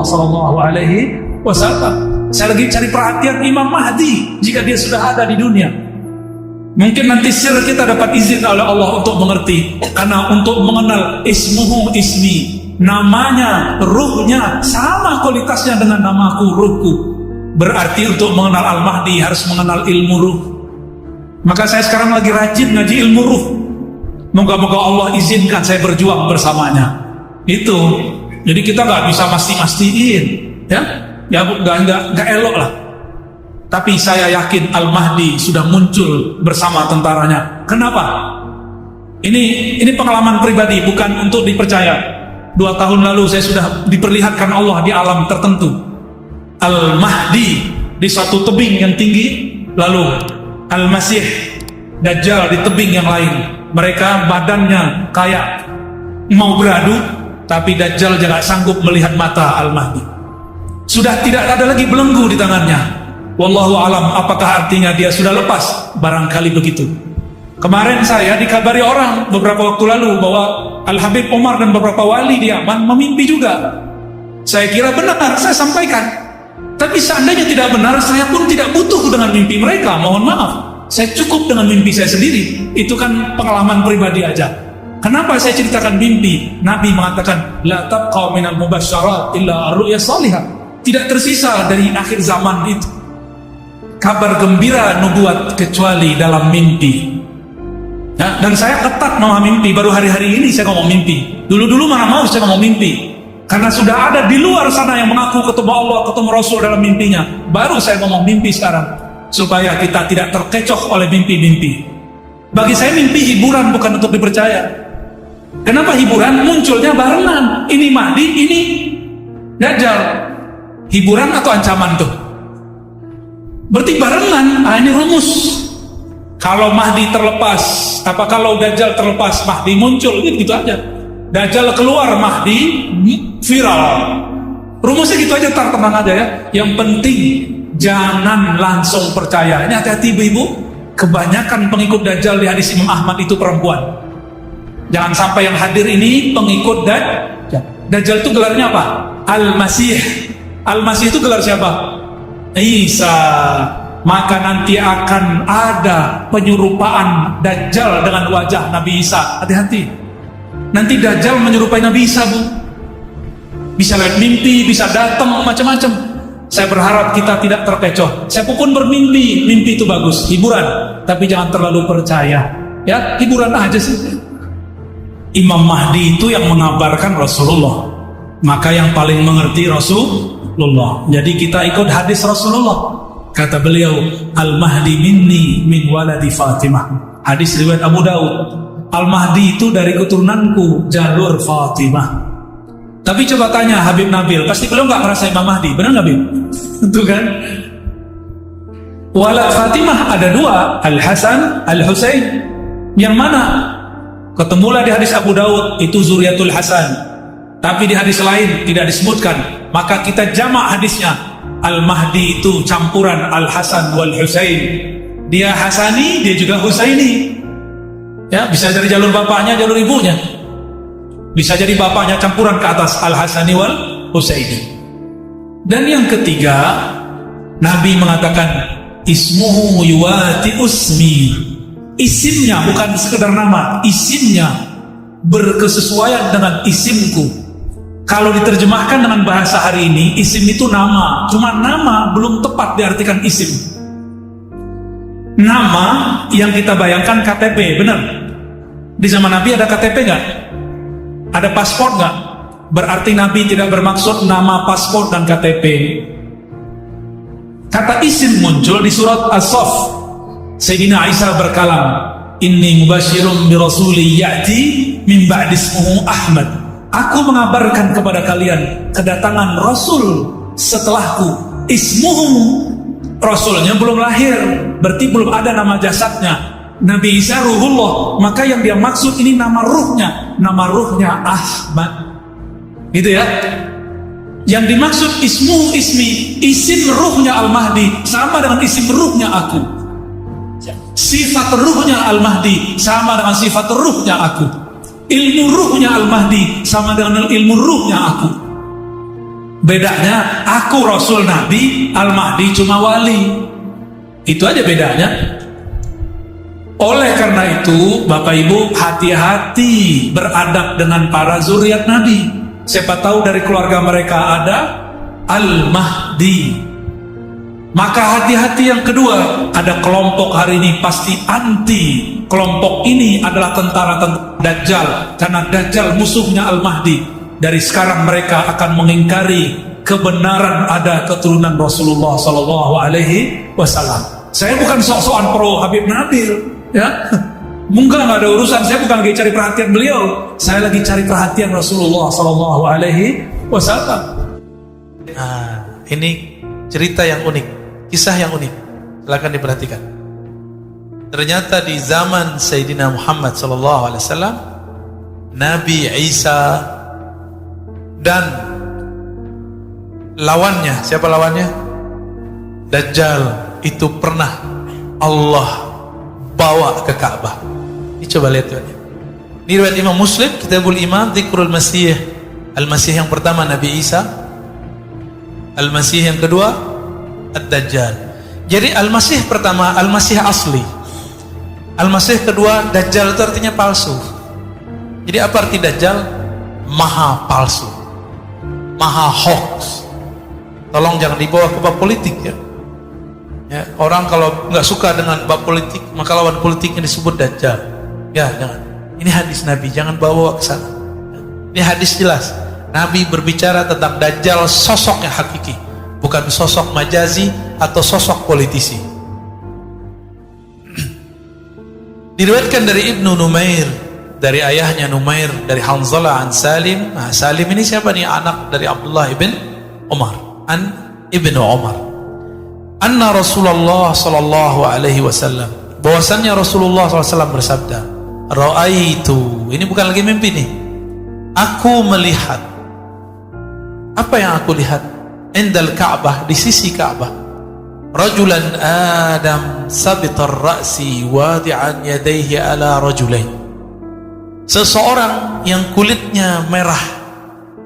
Rasulullah SAW. Saya lagi cari perhatian Imam Mahdi jika dia sudah ada di dunia. Mungkin nanti sir kita dapat izin oleh Allah untuk mengerti, karena untuk mengenal ismuhu ismi, namanya, ruhnya sama kualitasnya dengan namaku, ruhku. Berarti untuk mengenal Al-Mahdi harus mengenal ilmu ruh. Maka saya sekarang lagi rajin ngaji ilmu ruh. Moga-moga Allah izinkan saya berjuang bersamanya. Itu. Jadi kita nggak bisa mastiin, ya nggak elok lah. Tapi saya yakin Al-Mahdi sudah muncul bersama tentaranya. Kenapa? Ini pengalaman pribadi, bukan untuk dipercaya. 2 tahun lalu saya sudah diperlihatkan Allah di alam tertentu. Al-Mahdi di suatu tebing yang tinggi, lalu Al-Masih Dajjal di tebing yang lain. Mereka badannya kayak mau beradu, tapi Dajjal jangan sanggup melihat mata Al-Mahdi. Sudah tidak ada lagi belenggu di tangannya. Wallahu alam, apakah artinya dia sudah lepas? Barangkali begitu. Kemarin saya dikabari orang beberapa waktu lalu bahwa Al-Habib Umar dan beberapa wali di Yaman memimpi juga. Saya kira benar, saya sampaikan. Tapi seandainya tidak benar, saya pun tidak butuh dengan mimpi mereka. Mohon maaf, saya cukup dengan mimpi saya sendiri. Itu kan pengalaman pribadi aja. Kenapa saya ceritakan mimpi? Nabi mengatakan, la tabqa minal mubasyarat illa ar-ru'ya salihah. Tidak tersisa dari akhir zaman itu kabar gembira nubuat kecuali dalam mimpi. Ya, dan saya ketat sama mimpi. Baru hari-hari ini saya ngomong mimpi. Dulu-dulu mana mau saya ngomong mimpi, karena sudah ada di luar sana yang mengaku ketemu Allah, ketemu Rasul dalam mimpinya. Baru saya ngomong mimpi sekarang, supaya kita tidak terkecoh oleh mimpi-mimpi. Bagi saya mimpi hiburan, bukan untuk dipercaya. Kenapa hiburan? Munculnya barengan. Ini Mahdi, ini Dajjal. Hiburan atau ancaman tuh? Berarti barengan. Ini rumus. Kalau Mahdi terlepas, kalau Dajjal terlepas, Mahdi muncul, gitu aja. Dajjal keluar, Mahdi viral. Rumusnya gitu aja, tenang aja ya. Yang penting jangan langsung percaya. Ini hati-hati ibu-ibu. Kebanyakan pengikut Dajjal di hadis Imam Ahmad itu perempuan. Jangan sampai yang hadir ini pengikut Dajjal. Dajjal itu gelarnya apa? Al-Masih. Al-Masih itu gelar siapa? Isa. Maka nanti akan ada penyerupaan Dajjal dengan wajah Nabi Isa. Hati-hati. Nanti Dajjal menyerupai Nabi Isa, Bu. Bisa lihat mimpi, bisa datang, macam-macam. Saya berharap kita tidak terkecoh. Saya pun bermimpi. Mimpi itu bagus, hiburan. Tapi jangan terlalu percaya. Ya, hiburan aja sih. Imam Mahdi itu yang mengabarkan Rasulullah. Maka yang paling mengerti Rasulullah. Jadi kita ikut hadis Rasulullah. Kata beliau, Al-Mahdi minni min waladi Fatimah. Hadis riwayat Abu Daud. Al-Mahdi itu dari keturunanku, jalur Fatimah. Tapi coba tanya Habib Nabil, pasti beliau nggak merasa Imam Mahdi, benar nggak, Habib? Itu kan? Walad Fatimah ada 2, Al-Hasan, Al-Husain. Yang mana? Ketemulah di hadis Abu Daud, itu Zuriatul Hasan. Tapi di hadis lain tidak disebutkan. Maka kita jamak hadisnya. Al-Mahdi itu campuran Al-Hasan wal Husain. Dia Hasani, dia juga Husaini. Ya, bisa dari jalur bapaknya, jalur ibunya. Bisa jadi bapaknya campuran ke atas, Al-Hasani wal Husaini. Dan yang ketiga, Nabi mengatakan ismuhu yuwati usmi. Isimnya bukan sekedar nama, isimnya berkesesuaian dengan isimku. Kalau diterjemahkan dengan bahasa hari ini, isim itu nama. Cuma nama belum tepat diartikan isim. Nama yang kita bayangkan KTP, benar? Di zaman Nabi ada KTP nggak? Ada paspor nggak? Berarti Nabi tidak bermaksud nama paspor dan KTP. Kata isim muncul di surat As-Saff. Sayyidina Isa berkalam, inni mubasyirum bi rasuli ya'ti min ba'di ismuhu Ahmad. Aku mengabarkan kepada kalian kedatangan Rasul setelahku. Ismuhu, Rasulnya belum lahir, berarti belum ada nama jasadnya. Nabi Isa ruhullah, maka yang dia maksud ini nama ruhnya. Nama ruhnya Ahmad. Gitu ya. Yang dimaksud ismuhu ismi, isim ruhnya Al-Mahdi sama dengan isim ruhnya aku. Sifat ruhnya Al-Mahdi sama dengan sifat ruhnya aku. Ilmu ruhnya Al-Mahdi sama dengan ilmu ruhnya aku. Bedanya, aku Rasul Nabi, Al-Mahdi cuma wali. Itu aja bedanya. Oleh karena itu, Bapak Ibu, hati-hati beradab dengan para zuriat Nabi. Siapa tahu dari keluarga mereka ada Al-Mahdi. Maka hati-hati yang kedua, ada kelompok hari ini pasti anti. Kelompok ini adalah tentara Dajjal, karena Dajjal musuhnya Al-Mahdi. Dari sekarang mereka akan mengingkari kebenaran ada keturunan Rasulullah SAW. Saya bukan sok-sokan pro Habib Nabil, ya. Enggak ada urusan. Saya bukan lagi cari perhatian beliau. Saya lagi cari perhatian Rasulullah SAW. Nah, ini cerita yang unik, kisah yang unik. Silakan diperhatikan. Ternyata di zaman Sayyidina Muhammad SAW, Nabi Isa dan lawannya, siapa lawannya? Dajjal, itu pernah Allah bawa ke Ka'bah. Ini coba lihat tuan. Ini riwayat Imam Muslim, Kitabul Iman, Dzikrul Masih. Al-Masih yang pertama Nabi Isa, Al-Masih yang kedua Ad-Dajjal. Jadi Al-Masih pertama, Al-Masih asli. Al-Masih kedua, Dajjal itu artinya palsu. Jadi apa arti Dajjal? Maha palsu, maha hoax. Tolong jangan dibawa ke bab politik, ya. Ya, orang kalau nggak suka dengan bab politik, maka lawan politiknya disebut Dajjal. Ya, jangan. Ini hadis Nabi, jangan bawa ke sana. Ini hadis jelas. Nabi berbicara tentang Dajjal sosok yang hakiki, bukan sosok majazi atau sosok politisi. Diriwayatkan dari Ibnu Numair, dari ayahnya Numair, dari Hanzalah an Salim. Nah, Salim ini siapa nih? Anak dari Abdullah ibn Umar, ibnu Umar. Anna Rasulullah sallallahu alaihi wasallam, bahwasannya Rasulullah SAW bersabda, Ra'aitu, ini bukan lagi mimpi nih, aku melihat. Apa yang aku lihat? Indal Ka'bah, di sisi Ka'bah, rajulan Adam sabitar ra'si wadi'an yadayhi ala rajulain, seseorang yang kulitnya merah.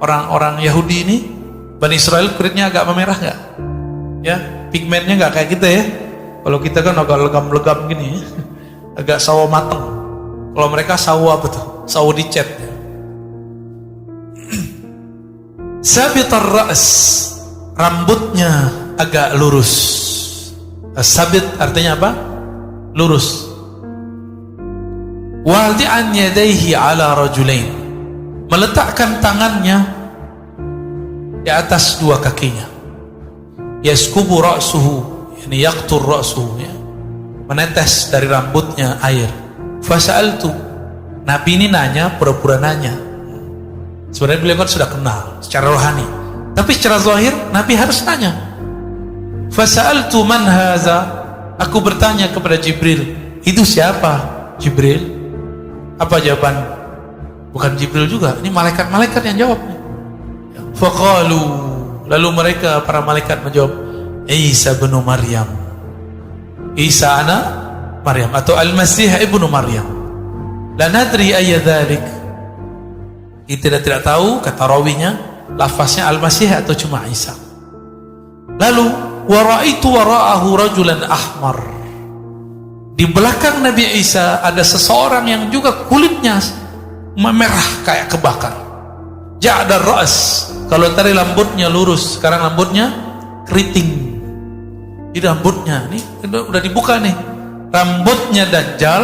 Orang-orang Yahudi ini, Bani Israel, kulitnya agak memerah nggak? Ya, pigmennya nggak kayak kita, ya. Kalau kita kan agak legam-legam gini, ya. Agak sawo mateng. Kalau mereka sawo apa tuh? Sawo dicet. Sabitar ra's, rambutnya agak lurus. Sabit artinya apa? Lurus. Wadi'an yadayhi ala rajulain, meletakkan tangannya di atas dua kakinya. Yaskubu ra'suhu, yani yaqtur ra'suhu, ya. Menetes dari rambutnya air. Fasa'altu, Nabi ini nanya, pura-pura nanya. Sebenarnya beliau kan sudah kenal secara rohani, tapi secara zahir Nabi harus nanya. Fasa'altu man haza, aku bertanya kepada Jibril, itu siapa Jibril? Apa jawaban? Bukan Jibril juga, ini malaikat-malaikat yang jawab. Faqalu, lalu mereka, para malaikat menjawab, Isa bin Maryam, Isa anak Maryam, atau Al-Masih ibnu Maryam. La nadri ayya dzalik, kita tidak tahu, kata rawinya, lafaznya Al-Masih atau cuma Isa. Lalu wa ra'aitu wara'ahu rajulan ahmar, di belakang Nabi Isa ada seseorang yang juga kulitnya memerah kayak kebakar. Ja'dar ra's, kalau tadi rambutnya lurus, sekarang rambutnya keriting. Di rambutnya nih udah dibuka nih, rambutnya Dajjal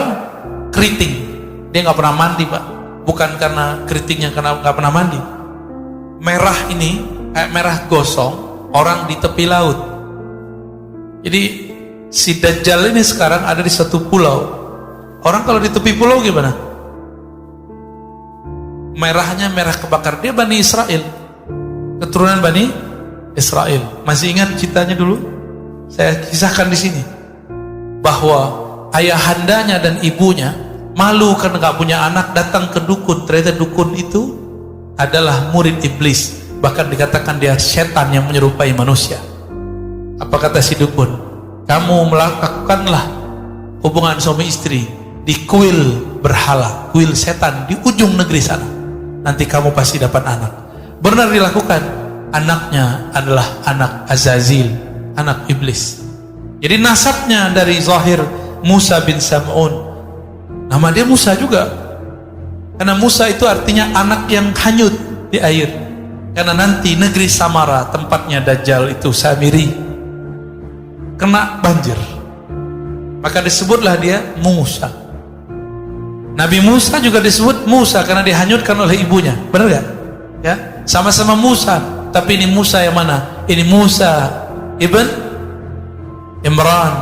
keriting. Dia nggak pernah mandi, Pak. Bukan karena keritingnya, karena nggak pernah mandi. Merah ini kayak merah gosong orang di tepi laut. Jadi si Dajjal ini sekarang ada di satu pulau. Orang kalau di tepi pulau gimana? Merahnya merah kebakar. Dia Bani Israel, keturunan Bani Israel. Masih ingat ceritanya dulu? Saya kisahkan di sini bahwa ayahandanya dan ibunya malu karena nggak punya anak, datang ke dukun. Ternyata dukun itu adalah murid iblis, bahkan dikatakan dia setan yang menyerupai manusia. Apa kata si dukun? Kamu melakukanlah hubungan suami istri di kuil berhala, kuil setan di ujung negeri sana, nanti kamu pasti dapat anak. Benar dilakukan. anaknya adalah anak Azazil, anak iblis. Jadi nasabnya dari zahir Musa bin Sam'un. Nama dia Musa juga, karena Musa itu artinya anak yang hanyut di air. Karena nanti negeri Samara, tempatnya Dajjal itu Samiri, kena banjir, maka disebutlah dia Musa. Nabi Musa juga disebut Musa karena dihanyutkan oleh ibunya, benar gak? Ya, sama-sama Musa, tapi ini Musa yang mana? Ini Musa ibn Imran,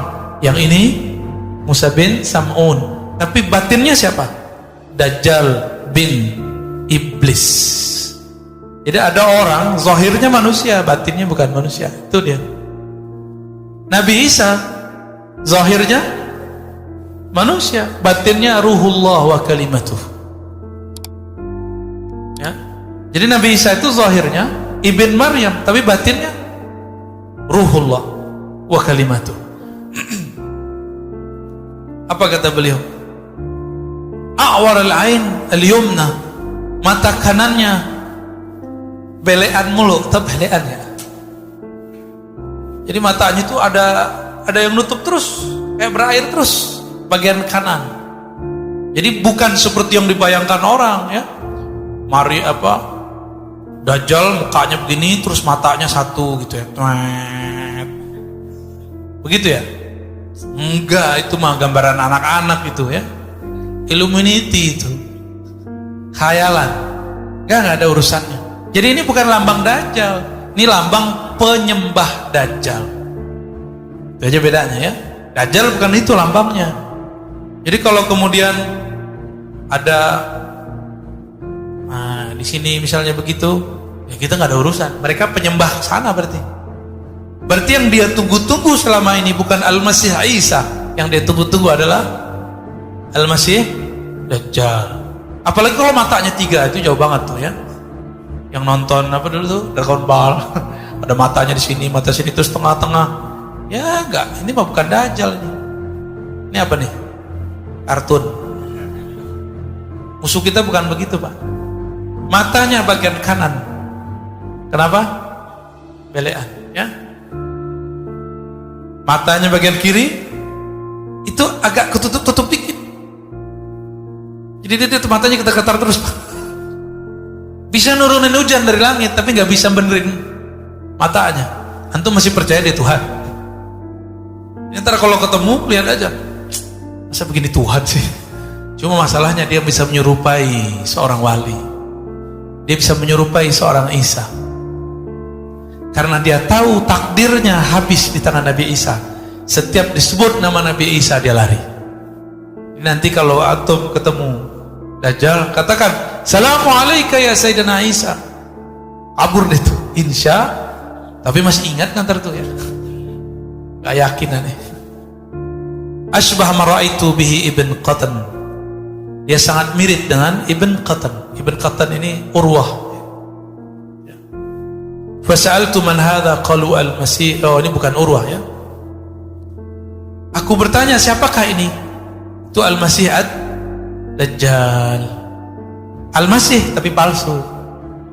yang ini Musa bin Sam'un. Tapi batinnya siapa? Dajjal bin Iblis. Jadi ada orang zahirnya manusia, batinnya bukan manusia. Itu dia. Nabi Isa zahirnya manusia, batinnya ruhullah wa kalimatuh. Ya. Jadi Nabi Isa itu zahirnya Ibn Maryam, tapi batinnya ruhullah wa kalimatuh. Apa kata beliau? A'war al-ain al-yumna, mata kanannya belean mulu, belean ya. Jadi matanya itu ada yang nutup terus, kayak berair terus bagian kanan. Jadi bukan seperti yang dibayangkan orang ya. Mari Dajjal mukanya begini terus matanya satu gitu ya. Begitu ya? Enggak, itu mah gambaran anak-anak itu ya. Illuminati itu. Khayalan. Enggak ada urusannya. Jadi ini bukan lambang Dajjal, ini lambang penyembah Dajjal. Itu aja bedanya ya. Dajjal bukan itu lambangnya. Jadi kalau kemudian ada di sini misalnya begitu, ya kita nggak ada urusan. Mereka penyembah sana berarti. Berarti yang dia tunggu-tunggu selama ini bukan Al-Masih Isa, yang dia tunggu-tunggu adalah Al-Masih Dajjal. Apalagi kalau matanya 3, itu jauh banget tuh ya. Yang nonton apa dulu tuh, Dragon Ball, ada matanya di sini, mata sini terus tengah-tengah. Ya enggak, ini mah bukan Dajjal ini. Ini apa nih? Kartun. Musuh kita bukan begitu, Pak. Matanya bagian kanan. Kenapa? Belean, ya. Matanya bagian kiri itu agak ketutup-tutup dikit. Jadi dia matanya ketar-ketar terus, Pak. Bisa nurunin hujan dari langit, tapi nggak bisa benerin matanya. Antum masih percaya dia Tuhan? Ntar kalau ketemu lihat aja, masa begini Tuhan sih? Cuma masalahnya dia bisa menyerupai seorang wali, dia bisa menyerupai seorang Isa, karena dia tahu takdirnya habis di tangan Nabi Isa. Setiap disebut nama Nabi Isa dia lari. Nanti kalau antum ketemu Dajjal, katakan Assalamualaikum ya Sayyidina Isa. Kabur deh tuh, insya. Tapi masih ingat ngantar tuh ya. Gak yakin aneh. Asbah maraitu bihi Ibn Qatan. Dia sangat mirip dengan Ibn Qatan. Ibn Qatan ini Urwah. Fasa'altu man hadha qalu al-Masih. Oh, ini bukan Urwah ya. Aku bertanya, siapakah ini? Itu Al-Masih Dajjal. Al-Masih tapi palsu.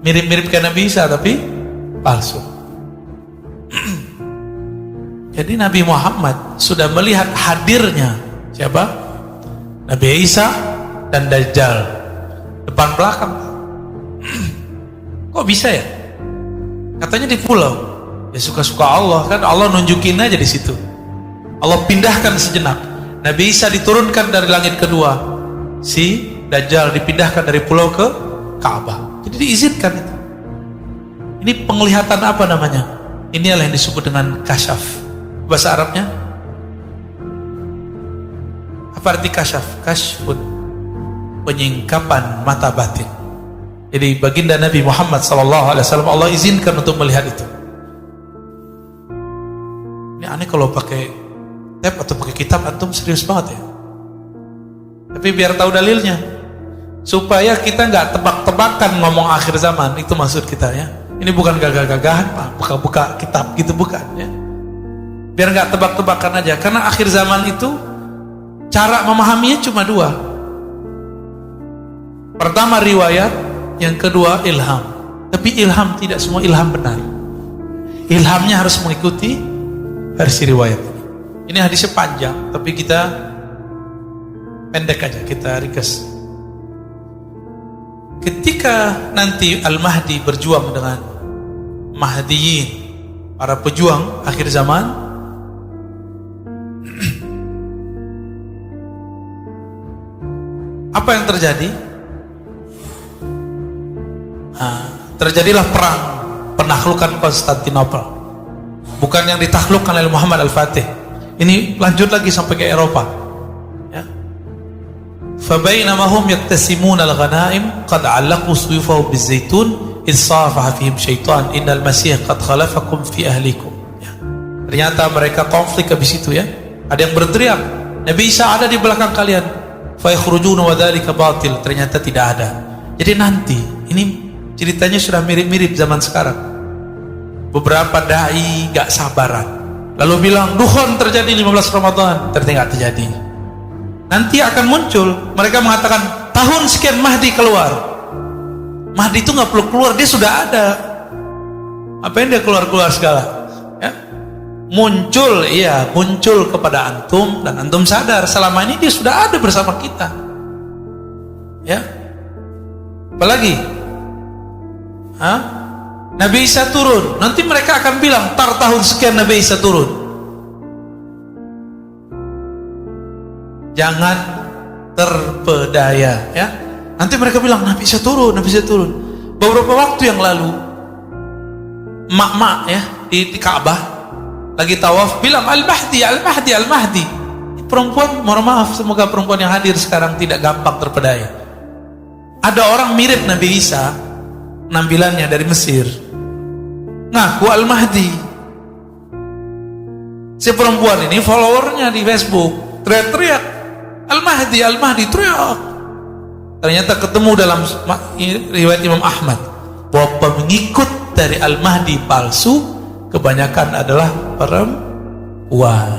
Mirip-mirip ke Nabi Isa tapi palsu. Jadi Nabi Muhammad sudah melihat hadirnya siapa? Nabi Isa dan Dajjal depan belakang. Kok bisa ya? Katanya di pulau. Ya suka-suka Allah, kan Allah nunjukin aja di situ. Allah pindahkan sejenak. Nabi Isa diturunkan dari langit kedua. Si Dajjal dipindahkan dari pulau ke Ka'bah. Jadi diizinkan itu. Ini penglihatan apa namanya? Ini adalah yang disebut dengan kasyaf. Bahasa Arabnya apa arti kasyaf? Kasyfun, penyingkapan mata batin. Jadi baginda Nabi Muhammad SAW Allah izinkan untuk melihat itu. Ini aneh kalau pakai tab atau pakai kitab, antum serius banget ya. Tapi biar tahu dalilnya, supaya kita nggak tebak-tebakan ngomong akhir zaman. Itu maksud kita ya. Ini bukan gagah-gagahan, Pak, buka-buka kitab gitu, bukan ya. Biar nggak tebak-tebakan aja. Karena akhir zaman itu cara memahaminya cuma 2. Pertama riwayat, yang kedua ilham. Tapi ilham tidak semua ilham benar. Ilhamnya harus mengikuti versi riwayat. Ini hadisnya panjang, tapi kita pendek aja, kita ringkas. Ketika nanti Al-Mahdi berjuang dengan Mahdiyin, para pejuang akhir zaman, apa yang terjadi? Terjadilah perang penaklukan Konstantinopel. Bukan yang ditaklukkan oleh Muhammad Al-Fatih. Ini lanjut lagi sampai ke Eropa. Ya. Fabainama hum yaktasimuna al-ghanaim qad 'allaqu suyufahum bizaitun idh safaha fihim syaitan innal masih qad khalafakum fi ahlikum. Ya. Ternyata mereka konflik habis itu ya. Ada yang berteriak, Nabi Isa ada di belakang kalian. Fa yakhrujuna wa dzalika batil. Ternyata tidak ada. Jadi nanti ini ceritanya sudah mirip-mirip zaman sekarang. Beberapa dai gak sabaran, lalu bilang dukhon terjadi 15 Ramadan, ternyata gak terjadi. Nanti akan muncul, mereka mengatakan tahun sekian Mahdi keluar. Mahdi itu gak perlu keluar, dia sudah ada. Apa yang dia keluar-keluar segala? Ya. Muncul, iya, muncul kepada antum, dan antum sadar selama ini dia sudah ada bersama kita. Ya. Apalagi? Nabi Isa turun, nanti mereka akan bilang tar tahun sekian Nabi Isa turun. Jangan terpedaya ya. Nanti mereka bilang Nabi Isa turun, Nabi Isa turun. Beberapa waktu yang lalu mak-mak ya di Ka'bah lagi tawaf bilang Al-Mahdi, Al-Mahdi, Al-Mahdi. Perempuan, mohon maaf, semoga perempuan yang hadir sekarang tidak gampang terpedaya. Ada orang mirip Nabi Isa, nampilannya dari Mesir, ngaku Al-Mahdi. Si perempuan ini followernya di Facebook, teriak-teriak Al-Mahdi, Al-Mahdi, teriak. Ternyata ketemu dalam riwayat Imam Ahmad bahwa pengikut dari Al-Mahdi palsu kebanyakan adalah perempuan.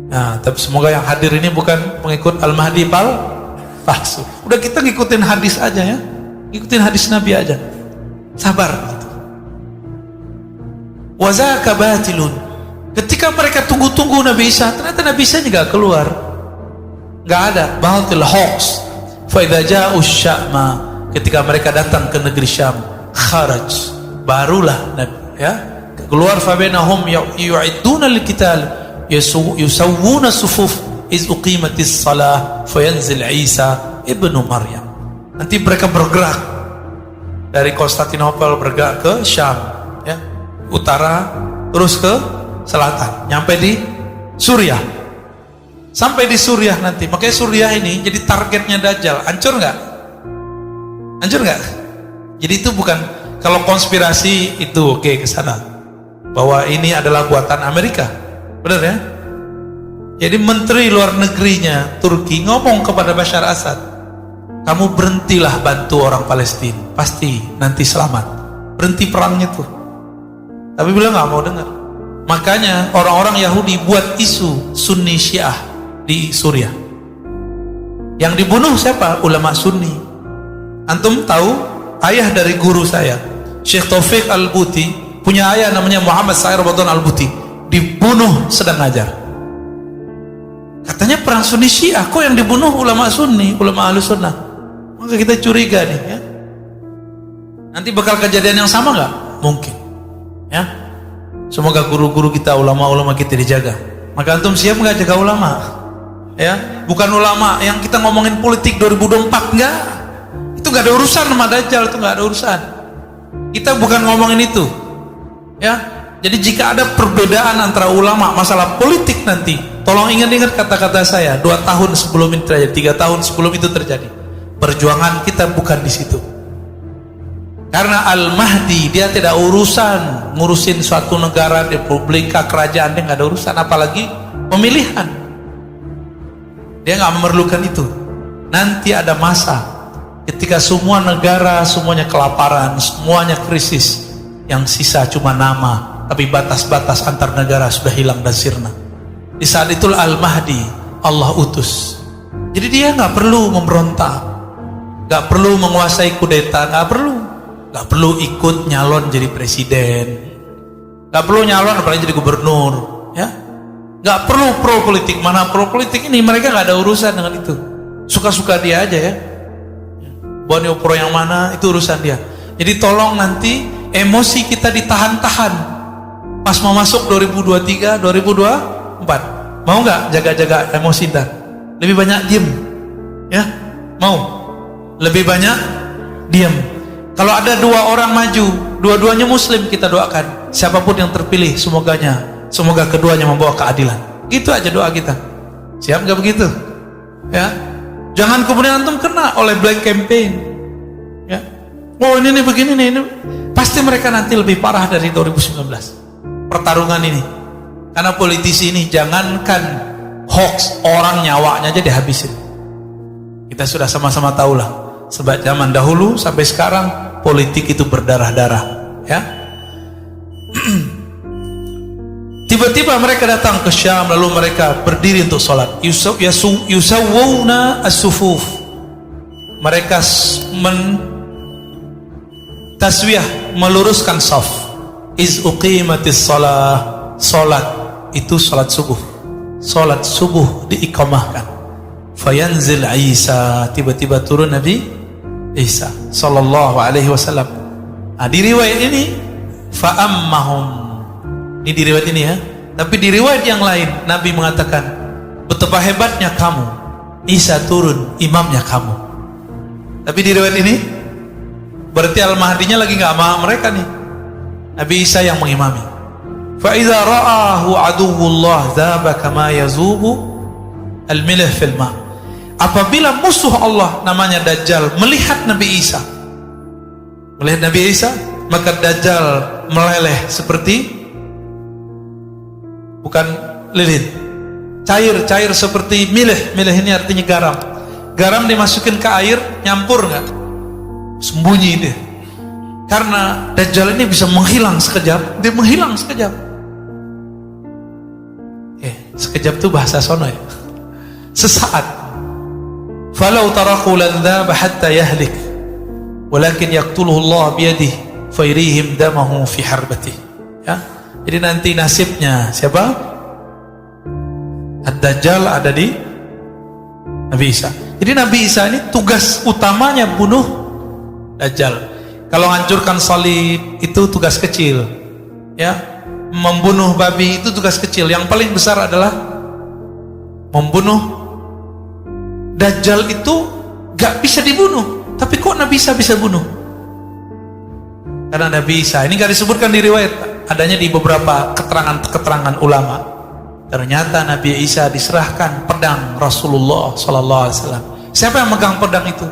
Nah, tapi semoga yang hadir ini bukan pengikut Al-Mahdi palsu. Udah kita ngikutin hadis aja ya, ngikutin hadis Nabi aja, sabar gitu. Wazaka batilun. Ketika mereka tunggu-tunggu Nabi Isa, ternyata Nabi Isa juga keluar, nggak ada, batil, hoax. Fa idza ja'u Syama, ketika mereka datang ke negeri Syam, kharaj, barulah ya keluar. Fa bainahum yu'idduna liqital yusawwuna sufuf iz uqimatis salah fayanzil Isa ibnu Maryam. Nanti mereka bergerak dari Konstantinopel, bergerak ke Syam ya, utara terus ke selatan, nyampe di Suriah. Sampai di Suriah nanti, makanya Suriah ini jadi targetnya Dajjal. Hancur nggak? Hancur nggak? Jadi itu bukan, kalau konspirasi itu oke ke sana, bahwa ini adalah buatan Amerika, benar ya? Jadi menteri luar negerinya Turki ngomong kepada Bashar Assad, kamu berhentilah bantu orang Palestina, pasti nanti selamat, berhenti perangnya tuh. Tapi beliau nggak mau dengar. Makanya orang-orang Yahudi buat isu Sunni Syiah di Suriah. Yang dibunuh siapa? Ulama Sunni. Antum tahu ayah dari guru saya, Syekh Taufik Al-Buti, punya ayah namanya Muhammad Sair Ramadan Al-Buti, dibunuh sedang ngajar. Katanya perang Sunni Syiah, kok yang dibunuh ulama Sunni, ulama Ahlus Sunnah? Maka kita curiga nih ya. Nanti bakal kejadian yang sama nggak? Mungkin. Ya, semoga guru-guru kita, ulama-ulama kita dijaga. Maka antum siap nggak jaga ulama? Ya, bukan ulama yang kita ngomongin politik 2024, enggak. Itu nggak ada urusan sama Dajjal, itu nggak ada urusan. Kita bukan ngomongin itu. Ya, jadi jika ada perbedaan antara ulama masalah politik nanti, tolong ingat-ingat kata-kata saya 2 tahun sebelum ini terjadi, 3 tahun sebelum itu terjadi. Perjuangan kita bukan di situ. Karena Al-Mahdi dia tidak urusan ngurusin suatu negara, republika, kerajaan, dia nggak ada urusan, apalagi pemilihan. Dia nggak memerlukan itu. Nanti ada masa ketika semua negara semuanya kelaparan, semuanya krisis, yang sisa cuma nama, tapi batas-batas antar negara sudah hilang dan sirna. Di saat itulah Al-Mahdi Allah utus. Jadi dia nggak perlu memberontak, nggak perlu menguasai kudeta, nggak perlu. Gak perlu ikut nyalon jadi presiden, gak perlu nyalon apalagi jadi gubernur, ya. Gak perlu pro politik. Mana pro politik ini, mereka gak ada urusan dengan itu. Suka-suka dia aja ya. Bonio pro yang mana itu urusan dia. Jadi tolong nanti emosi kita ditahan-tahan. Pas mau masuk 2023, 2024, mau nggak jaga-jaga emosi ntar? Lebih banyak diem, ya? Mau? Lebih banyak diem. Kalau ada dua orang maju, dua-duanya Muslim, kita doakan. Siapapun yang terpilih, semoga keduanya membawa keadilan. Gitu aja doa kita. Siap nggak begitu? Ya. Jangan kemudian antum kena oleh black campaign. Ya. Oh ini begini nih, ini pasti mereka nanti lebih parah dari 2019. Pertarungan ini. Karena politisi ini jangankan hoax, orang nyawanya aja dihabisin. Kita sudah sama-sama tahu lah. Sebab zaman dahulu sampai sekarang politik itu berdarah-darah, ya. Tiba-tiba mereka datang ke Syam, lalu mereka berdiri untuk sholat. Yusawwuna as-sufuf. Mereka taswiyah, meluruskan saf. Iz uqimatis shalah. Sholat itu sholat subuh. Sholat subuh diiqamahkan. Fayanzil Isa, tiba-tiba turun Nabi Isa sallallahu alaihi wasallam. Di riwayat ini fa'ammahum. Ini di riwayat ini ya. Tapi di riwayat yang lain Nabi mengatakan, betapa hebatnya kamu, Isa turun, imamnya kamu. Tapi di riwayat ini berarti Al-Mahdinya lagi nggak sama mereka nih. Nabi Isa yang mengimami. Fa idza ra'ahu aduwwullah dzaba kama yazubu al-milh fil ma. Apabila musuh Allah namanya Dajjal melihat Nabi Isa, maka Dajjal meleleh seperti, bukan lilin, cair seperti milih ini artinya garam dimasukin ke air, nyampur nggak, sembunyi dia. Karena Dajjal ini bisa menghilang sekejap, dia menghilang sekejap. Sekejap tuh bahasa sono ya, sesaat. Falau taraku landhaba hatta yahlik, walakin yaqtuluhu Allah biyadihi fayrihim damahu fi harbati. Ya. Jadi nanti nasibnya siapa? Ad-Dajjal ada di Nabi Isa. Jadi Nabi Isa ini tugas utamanya bunuh Dajjal. Kalau hancurkan salib itu tugas kecil, ya. Membunuh babi itu tugas kecil. Yang paling besar adalah membunuh Dajjal. Itu gak bisa dibunuh, tapi kok Nabi Isa bisa bunuh? Karena Nabi Isa ini gak disebutkan di riwayat, adanya di beberapa keterangan ulama. Ternyata Nabi Isa diserahkan pedang Rasulullah sallallahu alaihi wasallam. Siapa yang megang pedang itu?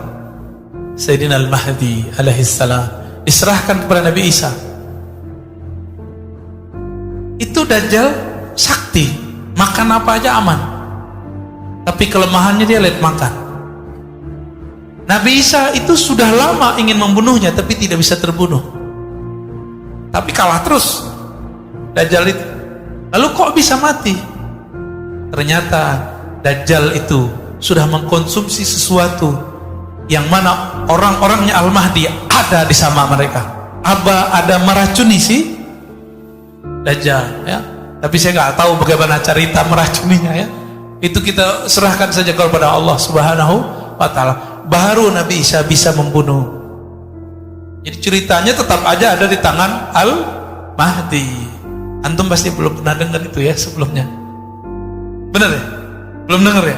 Sayyidina Al-Mahdi alaihissalam diserahkan kepada Nabi Isa. Itu Dajjal sakti, makan apa aja aman. Tapi kelemahannya dia late makan. Nabi Isa itu sudah lama ingin membunuhnya, tapi tidak bisa terbunuh. Tapi kalah terus Dajjal itu. Lalu kok bisa mati? Ternyata Dajjal itu sudah mengkonsumsi sesuatu yang mana orang-orangnya Al-Mahdi ada di sama mereka. Ada meracuni si Dajjal, ya. Tapi saya nggak tahu bagaimana cerita meracuninya, ya. Itu kita serahkan saja kepada Allah Subhanahu wa Ta'ala. Baru Nabi Isa bisa membunuh. Jadi ceritanya tetap aja ada di tangan Al-Mahdi. Antum pasti belum pernah dengar itu ya sebelumnya. Benar ya? Belum dengar ya?